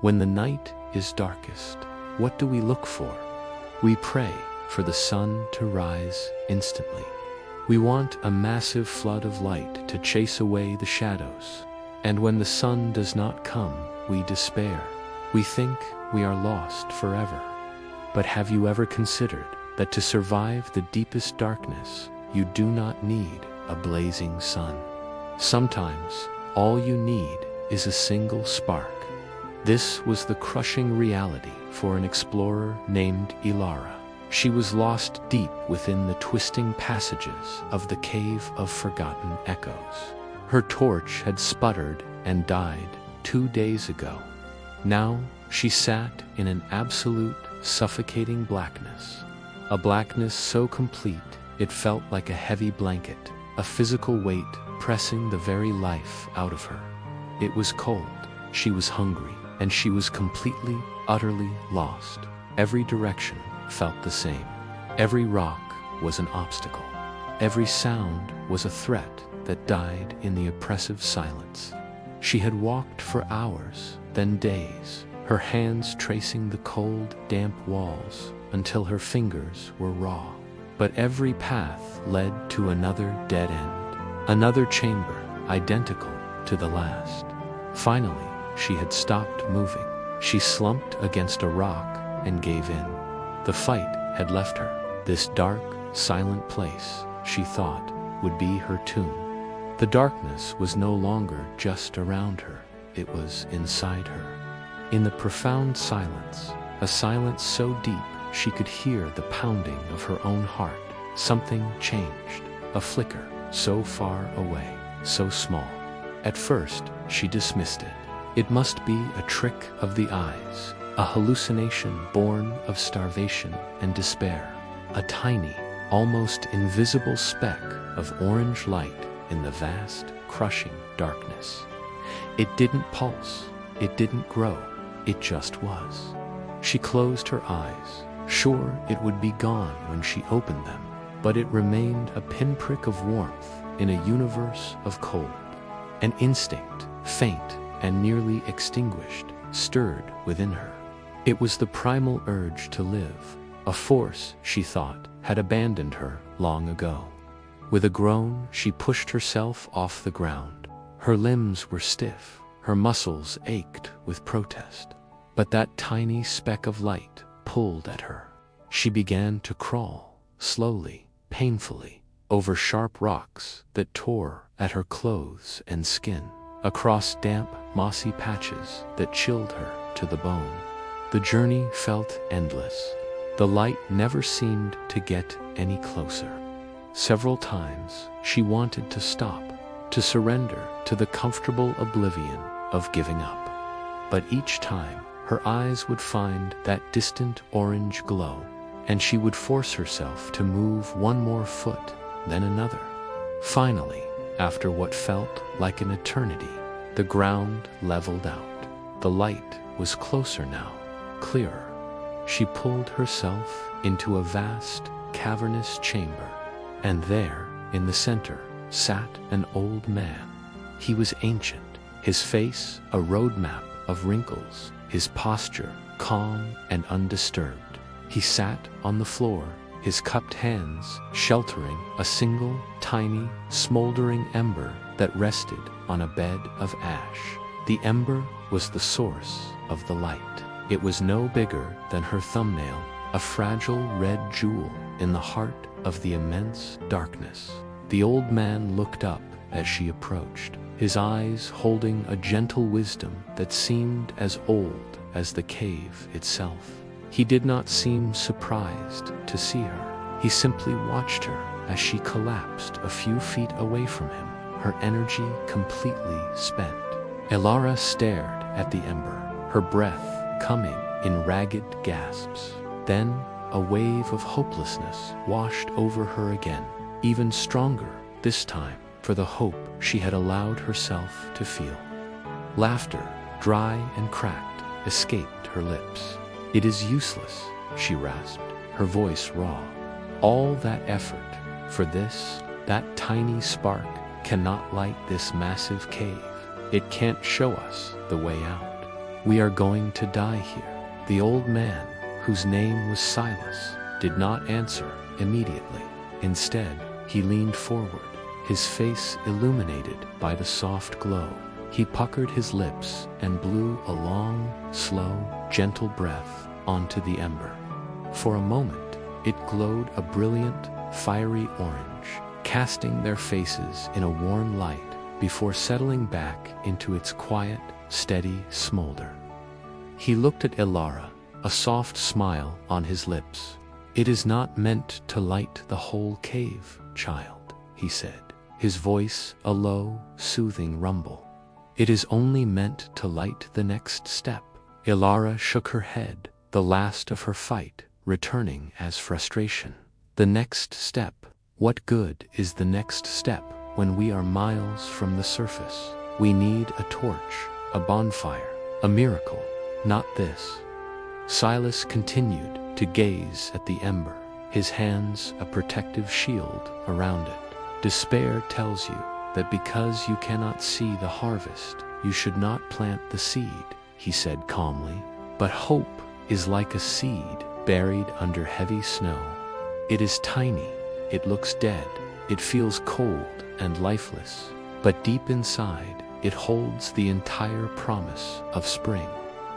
When the night is darkest, what do we look for? We pray for the sun to rise instantly. We want a massive flood of light to chase away the shadows. And when the sun does not come, we despair. We think we are lost forever. But have you ever considered that to survive the deepest darkness, you do not need a blazing sun? Sometimes, all you need is a single spark. This was the crushing reality for an explorer named Elara. She was lost deep within the twisting passages of the Cave of Forgotten Echoes. Her torch had sputtered and died 2 days ago. Now she sat in an absolute, suffocating blackness. A blackness so complete it felt like a heavy blanket, a physical weight pressing the very life out of her. It was cold, she was hungry, and she was completely, utterly lost. Every direction felt the same. Every rock was an obstacle. Every sound was a threat that died in the oppressive silence. She had walked for hours, then days, her hands tracing the cold, damp walls until her fingers were raw. But every path led to another dead end, another chamber identical to the last. Finally, she had stopped moving. She slumped against a rock and gave in. The fight had left her. This dark, silent place, she thought, would be her tomb. The darkness was no longer just around her, it was inside her. In the profound silence, a silence so deep she could hear the pounding of her own heart, something changed, a flicker, so far away, so small. At first, she dismissed it. It must be a trick of the eyes, a hallucination born of starvation and despair. A tiny, almost invisible speck of orange light in the vast, crushing darkness. It didn't pulse, it didn't grow, it just was. She closed her eyes, sure it would be gone when she opened them, but it remained a pinprick of warmth in a universe of cold. An instinct, faint and nearly extinguished, stirred within her. It was the primal urge to live, a force, she thought, had abandoned her long ago. With a groan, she pushed herself off the ground. Her limbs were stiff, her muscles ached with protest. But that tiny speck of light pulled at her. She began to crawl, slowly, painfully, over sharp rocks that tore at her clothes and skin, across damp, mossy patches that chilled her to the bone. The journey felt endless. The light never seemed to get any closer. Several times, she wanted to stop, to surrender to the comfortable oblivion of giving up. But each time, her eyes would find that distant orange glow, and she would force herself to move one more foot, then another. Finally, after what felt like an eternity, the ground leveled out. The light was closer now, clearer. She pulled herself into a vast, cavernous chamber, and there, in the center, sat an old man. He was ancient, his face a roadmap of wrinkles, his posture calm and undisturbed. He sat on the floor, his cupped hands sheltering a single, tiny, smoldering ember that rested on a bed of ash. The ember was the source of the light. It was no bigger than her thumbnail, a fragile red jewel in the heart of the immense darkness. The old man looked up as she approached, his eyes holding a gentle wisdom that seemed as old as the cave itself. He did not seem surprised to see her. He simply watched her as she collapsed a few feet away from him, her energy completely spent. Elara stared at the ember, her breath coming in ragged gasps. Then a wave of hopelessness washed over her again, even stronger this time for the hope she had allowed herself to feel. Laughter, dry and cracked, escaped her lips. "It is useless," she rasped, her voice raw. "All that effort for this, that tiny spark, cannot light this massive cave. It can't show us the way out." "We are going to die here." The old man, whose name was Silas, did not answer immediately. Instead, he leaned forward, his face illuminated by the soft glow. He puckered his lips and blew a long, slow, gentle breath onto the ember. For a moment, it glowed a brilliant, fiery orange, casting their faces in a warm light before settling back into its quiet, steady smolder. He looked at Elara, a soft smile on his lips. "It is not meant to light the whole cave, child," he said, his voice a low, soothing rumble. "It is only meant to light the next step." Elara shook her head, the last of her fight returning as frustration. "The next step? What good is the next step when we are miles from the surface? We need a torch, a bonfire, a miracle, not this." Silas continued to gaze at the ember, his hands a protective shield around it. "Despair tells you that because you cannot see the harvest, you should not plant the seed," he said calmly. "But hope is like a seed buried under heavy snow. It is tiny, it looks dead, it feels cold and lifeless, but deep inside, it holds the entire promise of spring.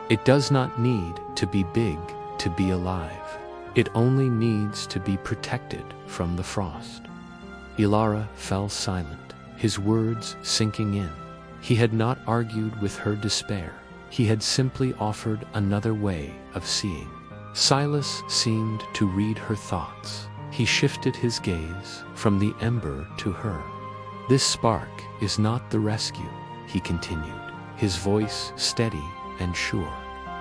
It does not need to be big to be alive. It only needs to be protected from the frost." Elara fell silent, his words sinking in. He had not argued with her despair. He had simply offered another way of seeing. Silas seemed to read her thoughts. He shifted his gaze from the ember to her. "This spark is not the rescue," he continued, his voice steady and sure.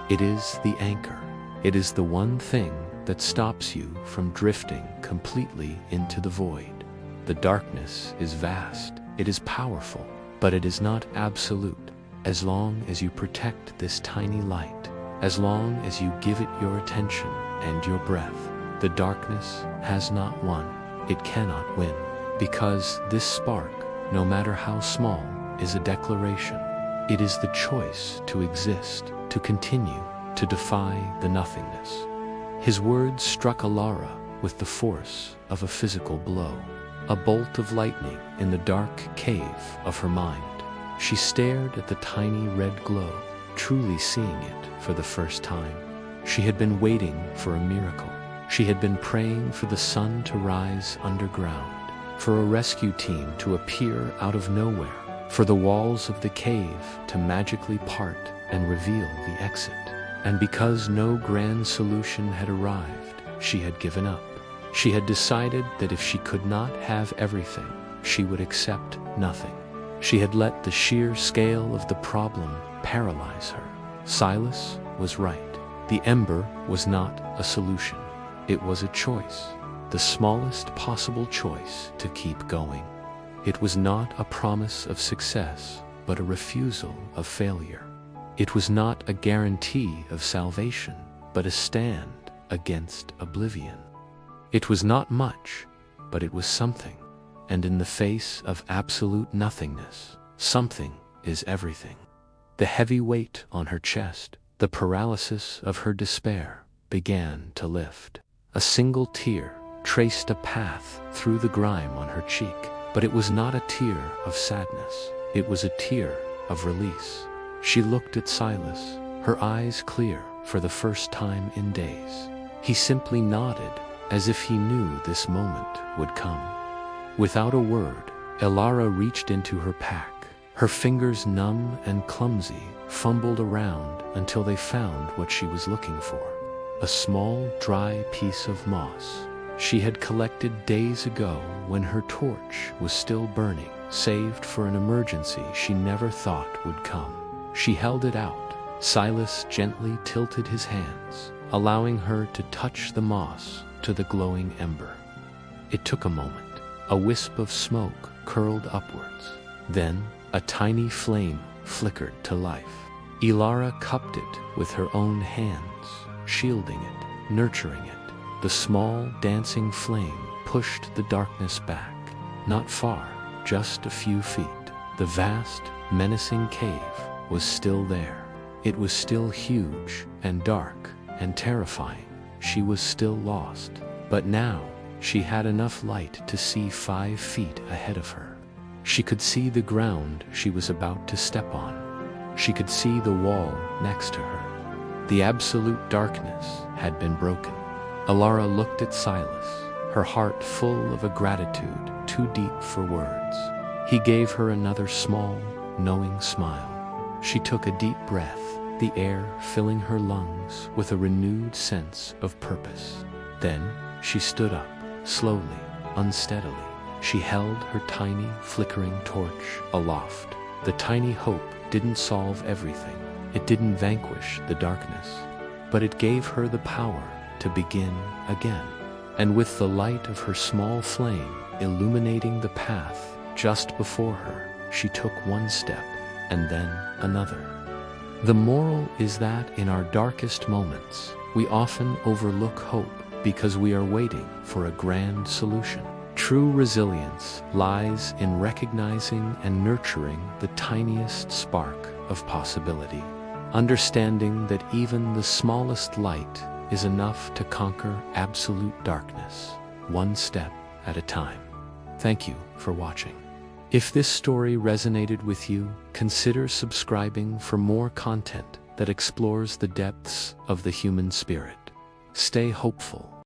"It is the anchor. It is the one thing that stops you from drifting completely into the void. The darkness is vast, it is powerful, but it is not absolute. As long as you protect this tiny light, as long as you give it your attention and your breath, the darkness has not won. It cannot win. Because this spark, no matter how small, is a declaration. It is the choice to exist, to continue, to defy the nothingness." His words struck Elara with the force of a physical blow, a bolt of lightning in the dark cave of her mind. She stared at the tiny red glow, truly seeing it for the first time. She had been waiting for a miracle. She had been praying for the sun to rise underground, for a rescue team to appear out of nowhere, for the walls of the cave to magically part and reveal the exit. And because no grand solution had arrived, she had given up. She had decided that if she could not have everything, she would accept nothing. She had let the sheer scale of the problem paralyze her. Silas was right. The ember was not a solution. It was a choice, the smallest possible choice to keep going. It was not a promise of success, but a refusal of failure. It was not a guarantee of salvation, but a stand against oblivion. It was not much, but it was something. And in the face of absolute nothingness, something is everything. The heavy weight on her chest, the paralysis of her despair, began to lift. A single tear traced a path through the grime on her cheek, but it was not a tear of sadness. It was a tear of release. She looked at Silas, her eyes clear for the first time in days. He simply nodded, as if he knew this moment would come. Without a word, Elara reached into her pack. Her fingers, numb and clumsy, fumbled around until they found what she was looking for. A small, dry piece of moss she had collected days ago when her torch was still burning, saved for an emergency she never thought would come. She held it out. Silas gently tilted his hands, allowing her to touch the moss to the glowing ember. It took a moment. A wisp of smoke curled upwards. Then, a tiny flame flickered to life. Elara cupped it with her own hands, shielding it, nurturing it. The small, dancing flame pushed the darkness back. Not far, just a few feet. The vast, menacing cave was still there. It was still huge and dark and terrifying. She was still lost. But now, she had enough light to see 5 feet ahead of her. She could see the ground she was about to step on. She could see the wall next to her. The absolute darkness had been broken. Elara looked at Silas, her heart full of a gratitude too deep for words. He gave her another small, knowing smile. She took a deep breath, the air filling her lungs with a renewed sense of purpose. Then, she stood up, slowly, unsteadily. She held her tiny, flickering torch aloft. The tiny hope didn't solve everything. It didn't vanquish the darkness. But it gave her the power to begin again. And with the light of her small flame illuminating the path just before her, she took one step, and then another. The moral is that in our darkest moments, we often overlook hope because we are waiting for a grand solution. True resilience lies in recognizing and nurturing the tiniest spark of possibility, understanding that even the smallest light is enough to conquer absolute darkness, one step at a time. Thank you for watching. If this story resonated with you, consider subscribing for more content that explores the depths of the human spirit. Stay hopeful